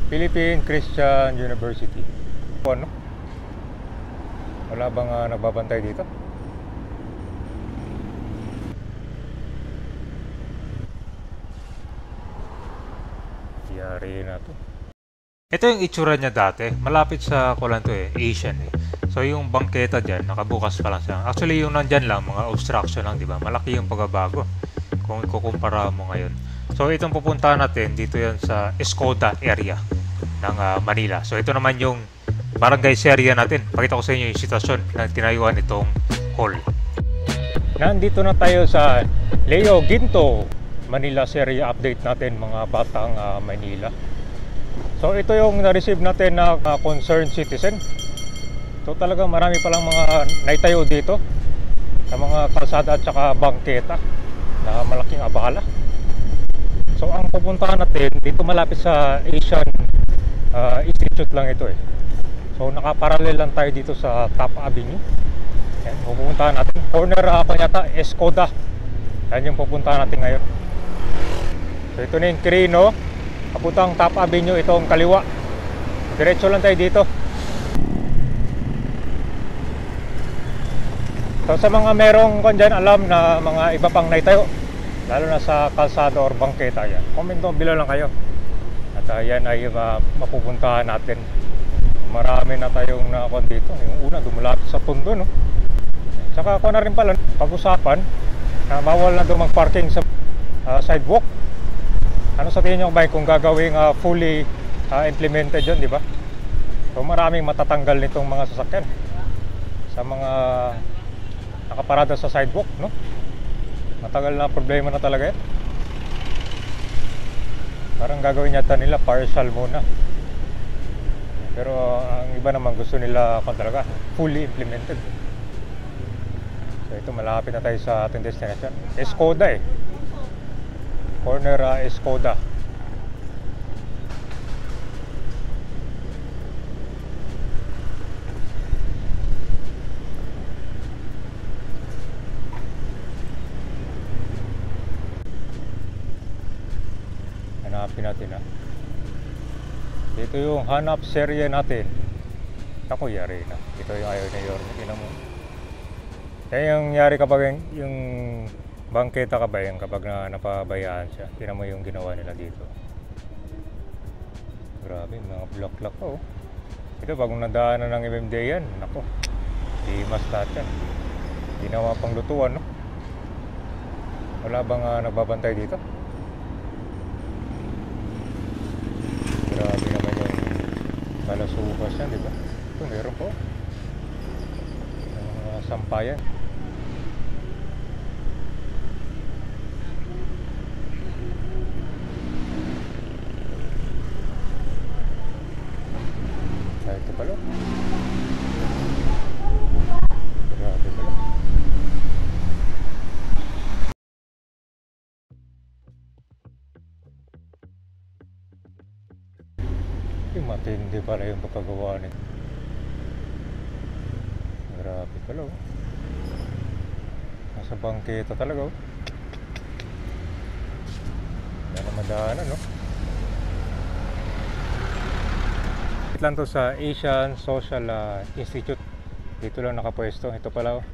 Philippine Christian University. Ano? Wala bang nagbabantay dito? Yari na to. Ito yung itsura niya dati. Malapit sa kulan to Asian eh. So yung bangketa dyan, nakabukas pa lang siya. Actually yung nandyan lang, mga obstruction lang, di ba? Malaki yung pagbabago kung ikukumpara mo ngayon. So itong pupuntahan natin, dito yan sa Escoda area ng Manila. So ito naman yung barangay area natin. Pakita ko sa inyo yung sitwasyon na tinayuan itong hall. Nandito na tayo sa Leo Ginto, Manila area update natin mga batang Manila. So ito yung na-receive natin na concerned citizen. So talaga marami palang mga naitayo dito sa mga kalsada at saka bangketa na malaking abala. So ang pupuntahan natin dito malapit sa Asian Institute lang ito eh. So nakaparallel lang tayo dito sa Top Avenue. Yan, pupuntahan natin corner yata Escoda. Yan yung pupuntahan natin ngayon. So ito na yung Quirino, papuntang Top Avenue, itong kaliwa. Diretso lang tayo dito. So sa mga merong dyan alam na mga iba pang naitayo, lalo na sa kalsada or bangketa, yan, comment down below lang kayo. At yan ay mapupuntahan natin. Marami na tayong nakakon dito. Yung una dumulapit sa pundo, no? Tsaka ako na rin pala pag-usapan na bawal na doon mag-parking sa sidewalk. Ano sa tingin nyo ba kung gagawing fully implemented yun, di ba? So maraming matatanggal nitong mga sasakyan sa mga nakaparada sa sidewalk, no? Matagal na problema na talaga yan. Parang gagawin yata nila partial muna. Pero ang iba naman gusto nila talaga fully implemented. So ito malapit na tayo sa ating destination. Escoda eh. Corner Escoda. Hanapin natin ha. Ito yung hanap serye natin. Ako yari na. Ito yung ayaw na yun. Tingnan mo. Yan yung yari kapag yung bangketa ka ba yan kapag napabayaan siya. Tingnan mo yung ginawa nila dito. Grabe, mga block-lock pa oh. Ito bagong nadaanan ng MMDA yan. Nako, di mas lahat yan. Ginawa pang lutuan, no? Wala bang nagbabantay dito? Grabe naman yung malasukas yan, di ba? Ito meron po mga sampayan. Ito pala. Grabe pala. Matindi pala yung pagkagawa nito. Grabe pala oh. Nasa bangketa talaga oh. Yan na madaanan no. Ito lang to sa Asian Social Institute. Dito lang nakapwesto. Ito pala oh.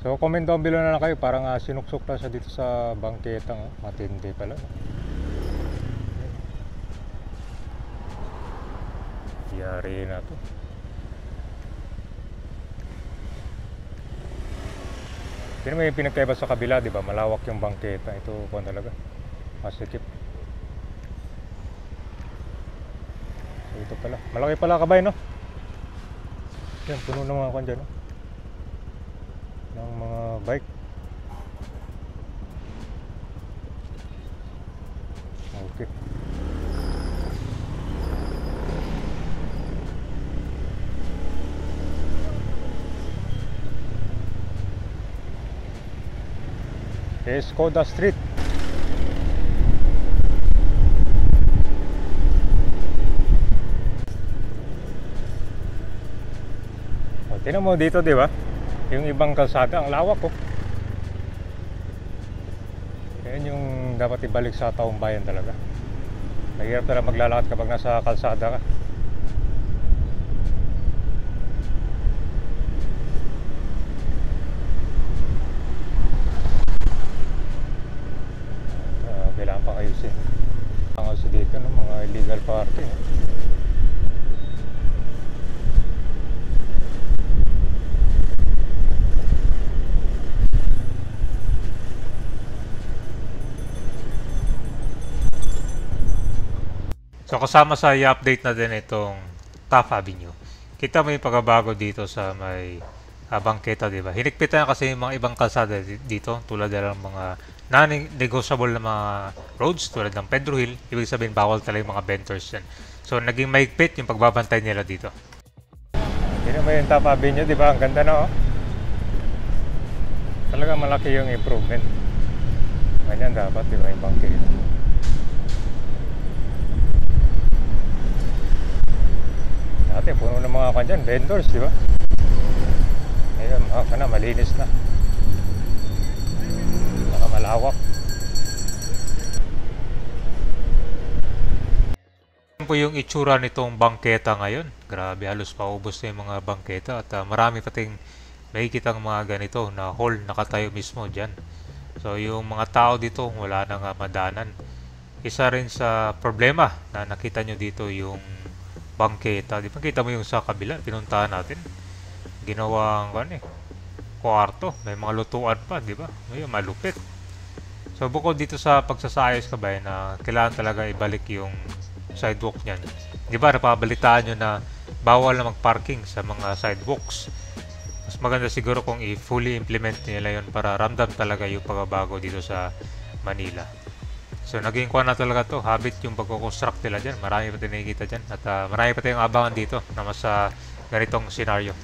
So comment down below na lang kayo. Parang sinuksok lang siya dito sa bangketa oh. Matindi pala oh. Yari na to. Tignan mo yung pinagkaiba sa kabila, di ba? Malawak yung bangketa. Ito po talaga. Masikip. So ito pala. Malaki pala kabay, no? Yan, puno ng mga kwan dyan, no? Ng mga bike. Okay. Escoda Street. O, tingnan mo dito, di ba? Yung ibang kalsada, ang lawak ko. Yan yung dapat ibalik sa taong bayan talaga. Mahirap talaga maglalakad kapag nasa kalsada ka. Kailangan pang ayusin ang kasi dito ng mga illegal parking. So kasama sa i-update natin itong Taft Avenue. Kita mo yung pagbabago dito sa may bangketa, di ba? Hinigpitan na kasi yung mga ibang kalsada dito tulad ng mga non-negotiable na mga roads tulad ng Pedro Hill. Ibig sabihin bawal talaga yung mga benters yan. So naging mahigpit yung pagbabantay nila dito. Yun mo yung Taft Avenue, di ba? Ang ganda na, oh. Talaga malaki yung improvement. Ganyan dapat, di ba, yung bangketa. Dati puno ng mga kanyan, vendors, di ba? Ngayon, malinis na. Saka malawak. Yan po yung itsura nitong bangketa ngayon. Grabe, halos paubos na yung mga bangketa at marami pating makikitang mga ganito na hall nakatayo mismo dyan. So yung mga tao dito wala nang madanan. Isa rin sa problema na nakita nyo dito yung bangketa. Di ba kita mo yung sa kabila, pinuntahan natin. Ginawang kwarto, may mga lutuan pa, di ba? May malupit. So bukod dito sa pagsasayos kabay na kailangan talaga ibalik yung sidewalk niyan. Di ba napabalitaan nyo na bawal na magparking sa mga sidewalks. Mas maganda siguro kung i-fully implement nila yon para ramdam talaga yung pagbabago dito sa Manila. So naging kuha na talaga to, habit yung pagkukonstruct nila dyan. Marami pa din nakikita dyan at marami pa tayong abangan dito na mas ganitong senaryo.